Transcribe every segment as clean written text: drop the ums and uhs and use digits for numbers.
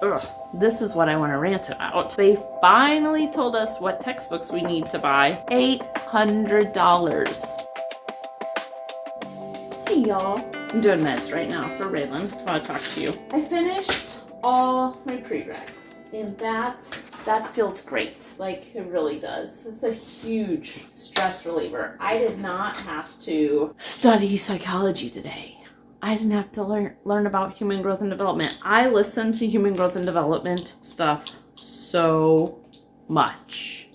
Ugh, this is what I want to rant about. They finally told us what textbooks we need to buy. $800. Hey y'all. I'm doing meds right now for Raylan. I want to talk to you. I finished all my prereqs, and that feels great. Like, it really does. It's a huge stress reliever. I did not have to study psychology today. I didn't have to learn about human growth and development. I listened to human growth and development stuff so much,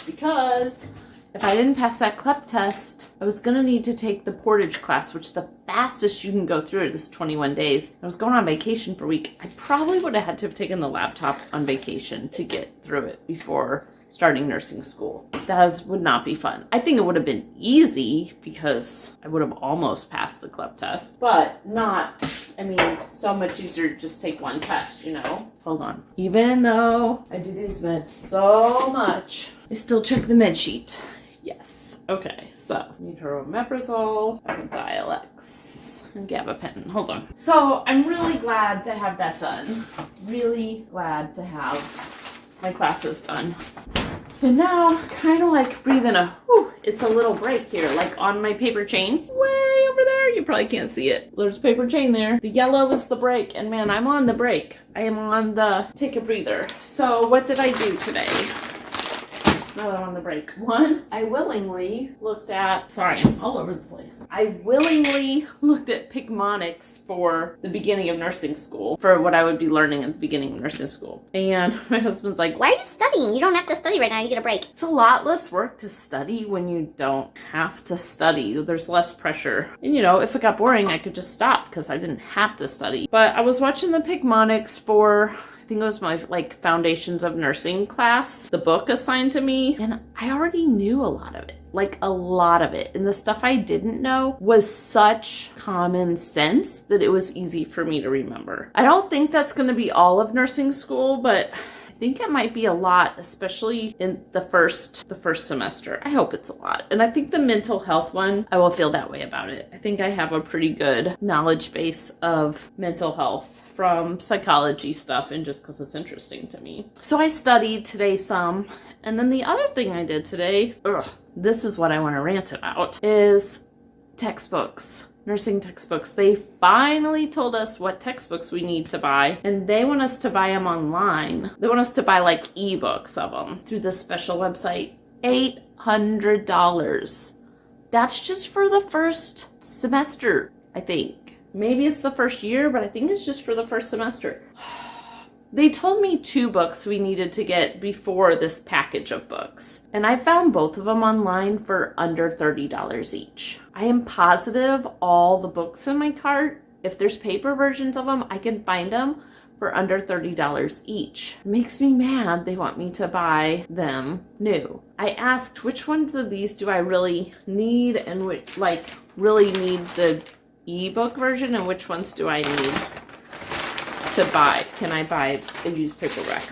because if I didn't pass that CLEP test, I was going to need to take the Portage class, which the fastest you can go through it is 21 days. I was going on vacation for a week. I probably would have had to have taken the laptop on vacation to get through it before starting nursing school. That would not be fun. I think it would have been easy because I would have almost passed the CLEP test, but not, so much easier to just take one test, you know? Hold on. Even though I do these meds so much, I still check the med sheet. Yes. Okay, so omeprazole, Epidiolex, and gabapentin. Hold on. So I'm really glad to have that done. Really glad to have my classes done. And now, kind of like breathing it's a little break here, like on my paper chain. Way over there, you probably can't see it. There's a paper chain there. The yellow is the break, and man, I'm on the break. I am on the take a breather. So what did I do today? Now that I'm on the break. One, I willingly looked at, sorry, I'm all over the place. I willingly looked at Picmonics for the beginning of nursing school, for what I would be learning at the beginning of nursing school. And my husband's like, why are you studying? You don't have to study right now. You get a break. It's a lot less work to study when you don't have to study. There's less pressure. And if it got boring, I could just stop because I didn't have to study. But I was watching the Picmonics for, I think it was my Foundations of Nursing class, the book assigned to me, and I already knew a lot of it. And the stuff I didn't know was such common sense that it was easy for me to remember. I don't think that's going to be all of nursing school, but I think it might be a lot, especially in the first semester. I hope it's a lot. And I think the mental health one, I will feel that way about it. I think I have a pretty good knowledge base of mental health from psychology stuff, and just because it's interesting to me. So I studied today some, and then the other thing I did today, this is what I want to rant about, is textbooks. Nursing textbooks. They finally told us what textbooks we need to buy, and they want us to buy them online. They want us to buy ebooks of them through this special website. $800. That's just for the first semester, I think. Maybe it's the first year, but I think it's just for the first semester. They told me 2 books we needed to get before this package of books, and I found both of them online for under $30 each. I am positive all the books in my cart, if there's paper versions of them, I can find them for under $30 each. It makes me mad they want me to buy them new. I asked, which ones of these do I really need, and which, really need the ebook version, and which ones do I need to buy? Can I buy a used paperback?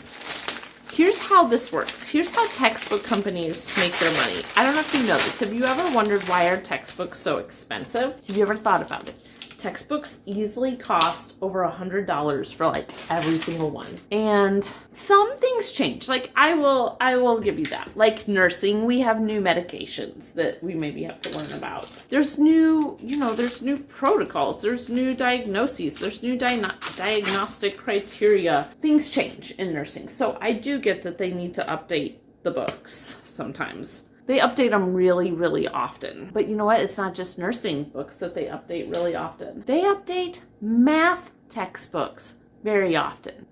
Here's how this works. Here's how textbook companies make their money. I don't know if you know this. Have you ever wondered why are textbooks so expensive? Have you ever thought about it? Textbooks easily cost over $100 for every single one. And some things change. I will give you that. Like nursing, we have new medications that we maybe have to learn about. There's new, there's new protocols, there's new diagnoses, there's new diagnostic criteria. Things change in nursing. So I do get that they need to update the books sometimes. They update them really, really often. But you know what? It's not just nursing books that they update really often. They update math textbooks very often.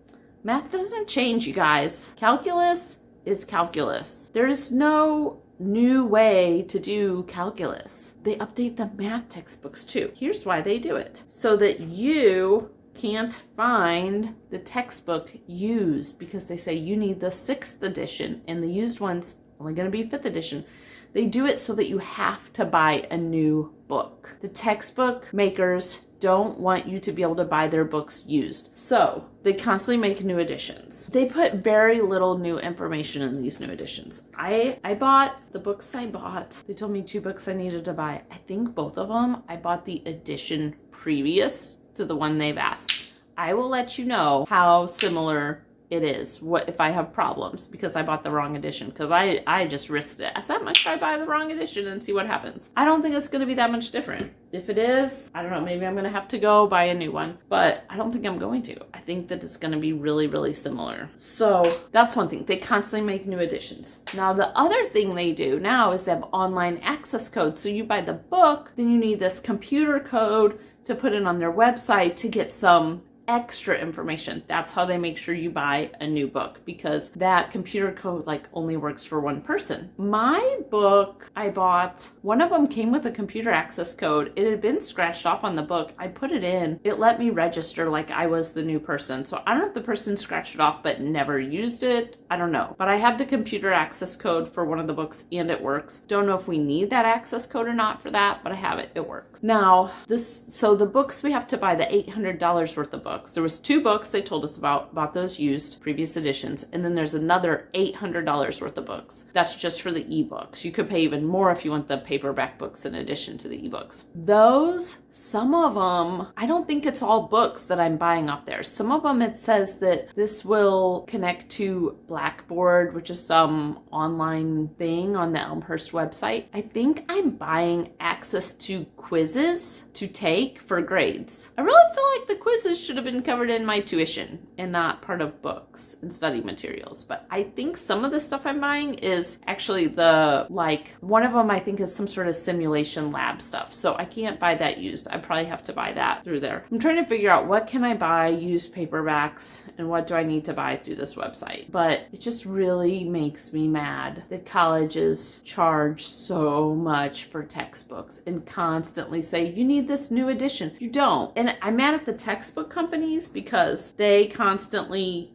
Math doesn't change, you guys. Calculus is calculus. There's no new way to do calculus. They update the math textbooks too. Here's why they do it. So that you can't find the textbook used, because they say you need the 6th edition and the used ones only going to be 5th edition. They do it so that you have to buy a new book. The textbook makers don't want you to be able to buy their books used. So they constantly make new editions. They put very little new information in these new editions. I bought the books I bought. They told me 2 books I needed to buy. I think both of them, I bought the edition previous to the one they've asked. I will let you know how similar it is, what if I have problems because I bought the wrong edition, because I just risked it. I said, much I buy the wrong edition and see what happens. I don't think it's going to be that much different. If it is, I don't know, maybe I'm going to have to go buy a new one, but I don't think I'm going to. I think that it's going to be really, really similar. So that's one thing. They constantly make new editions. Now, the other thing they do now is they have online access codes. So you buy the book, then you need this computer code to put it on their website to get some extra information. That's how they make sure you buy a new book, because that computer code like only works for one person. My book I bought, one of them came with a computer access code. It had been scratched off on the book. I put it in. It let me register like I was the new person. So I don't know if the person scratched it off but never used it. I don't know. But I have the computer access code for one of the books and it works. Don't know if we need that access code or not for that, but I have it. It works. Now, so the books we have to buy, the $800 worth of books. There was 2 books they told us about those used, previous editions, and then there's another $800 worth of books. That's just for the ebooks. You could pay even more if you want the paperback books in addition to the ebooks. Those, some of them, I don't think it's all books that I'm buying off there. Some of them it says that this will connect to Blackboard, which is some online thing on the Elmhurst website. I think I'm buying access to quizzes to take for grades. I really feel like the quizzes should have been covered in my tuition and not part of books and study materials. But I think some of the stuff I'm buying is actually one of them I think is some sort of simulation lab stuff. So I can't buy that used. I probably have to buy that through there. I'm trying to figure out what can I buy used paperbacks and what do I need to buy through this website. But it just really makes me mad that colleges charge so much for textbooks and constantly say, you need this new edition. You don't. And I'm mad at the textbook companies because they constantly,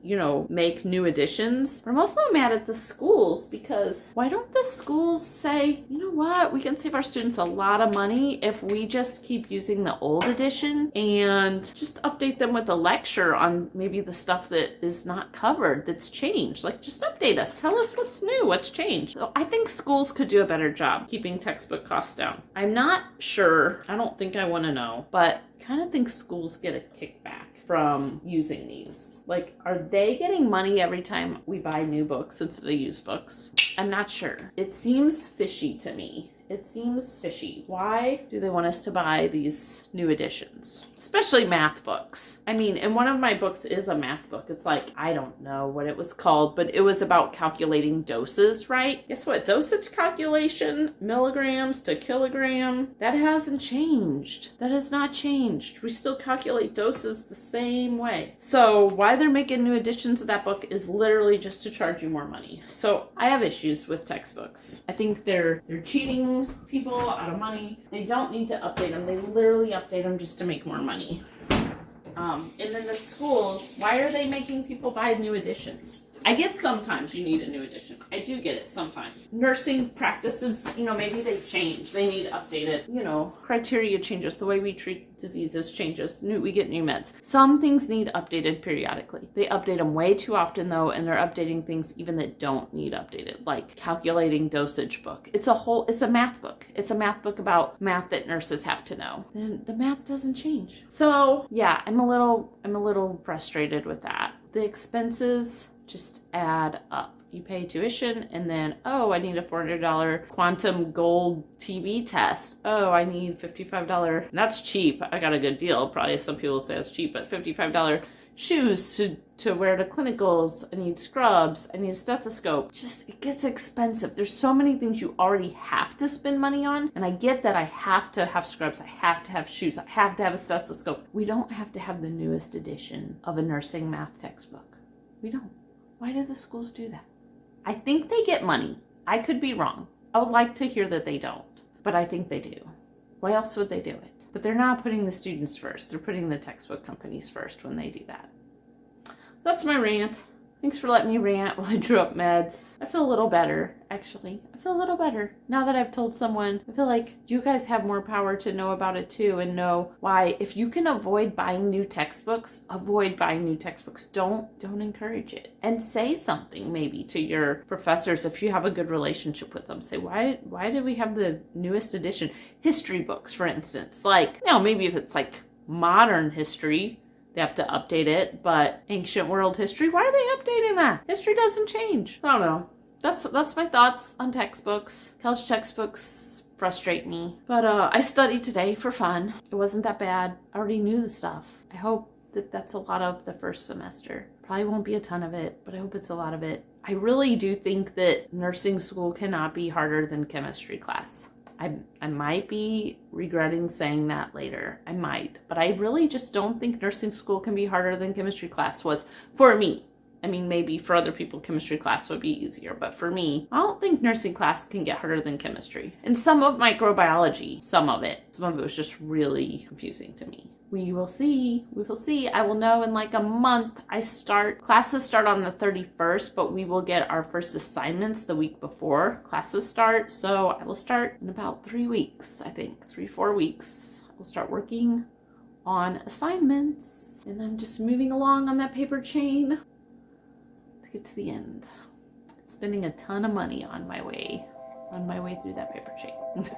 make new editions. But I'm also mad at the schools because why don't the schools say, you know what, we can save our students a lot of money if we just keep using the old edition and just update them with a lecture on maybe the stuff that is not covered, that's changed. Like, just update us. Tell us what's new, what's changed. So I think schools could do a better job keeping textbook costs down. I'm not sure. I don't think I want to know, but I kind of think schools get a kickback from using these. Like, are they getting money every time we buy new books instead of used books? I'm not sure. It seems fishy to me. It seems fishy. Why do they want us to buy these new editions? Especially math books. I mean, and one of my books is a math book. It's like, I don't know what it was called, but it was about calculating doses, right? Guess what? Dosage calculation, milligrams to kilogram, that hasn't changed. That has not changed. We still calculate doses the same way. So why they're making new editions of that book is literally just to charge you more money. So I have issues with textbooks. I think they're cheating people out of money. They don't need to update them. They literally update them just to make more money. And then the schools, why are they making people buy new editions? I get sometimes you need a new edition. I do get it sometimes. Nursing practices, maybe they change. They need updated, criteria changes. The way we treat diseases changes. We get new meds. Some things need updated periodically. They update them way too often though, and they're updating things even that don't need updated, like calculating dosage book. It's a math book. It's a math book about math that nurses have to know. Then the math doesn't change. So yeah, I'm a little frustrated with that. The expenses just add up. You pay tuition and then, I need a $400 quantum gold TB test. I need $55. That's cheap. I got a good deal. Probably some people say it's cheap, but $55 shoes to wear to clinicals. I need scrubs. I need a stethoscope. It gets expensive. There's so many things you already have to spend money on. And I get that I have to have scrubs. I have to have shoes. I have to have a stethoscope. We don't have to have the newest edition of a nursing math textbook. We don't. Why do the schools do that? I think they get money. I could be wrong. I would like to hear that they don't, but I think they do. Why else would they do it? But they're not putting the students first. They're putting the textbook companies first when they do that. That's my rant. Thanks for letting me rant while I drew up meds. I feel a little better, actually. I feel a little better. Now that I've told someone, I feel like you guys have more power to know about it too and know why. If you can avoid buying new textbooks, avoid buying new textbooks. Don't encourage it. And say something maybe to your professors if you have a good relationship with them. Say, why did we have the newest edition? History books, for instance. Maybe if it's like modern history, they have to update it, but ancient world history, why are they updating that? History doesn't change. So I don't know. That's my thoughts on textbooks. College textbooks frustrate me. But I studied today for fun. It wasn't that bad. I already knew the stuff. I hope that that's a lot of the first semester. Probably won't be a ton of it, but I hope it's a lot of it. I really do think that nursing school cannot be harder than chemistry class. I might be regretting saying that later. I might. But I really just don't think nursing school can be harder than chemistry class was for me. I mean, maybe for other people, chemistry class would be easier. But for me, I don't think nursing class can get harder than chemistry. And some of microbiology, some of it was just really confusing to me. We will see. We will see. I will know in like a month. Classes start on the 31st, but we will get our first assignments the week before classes start. So I will start in about 3 weeks, I think. 3-4 weeks. I will start working on assignments. And I'm just moving along on that paper chain to get to the end. Spending a ton of money on my way through that paper chain.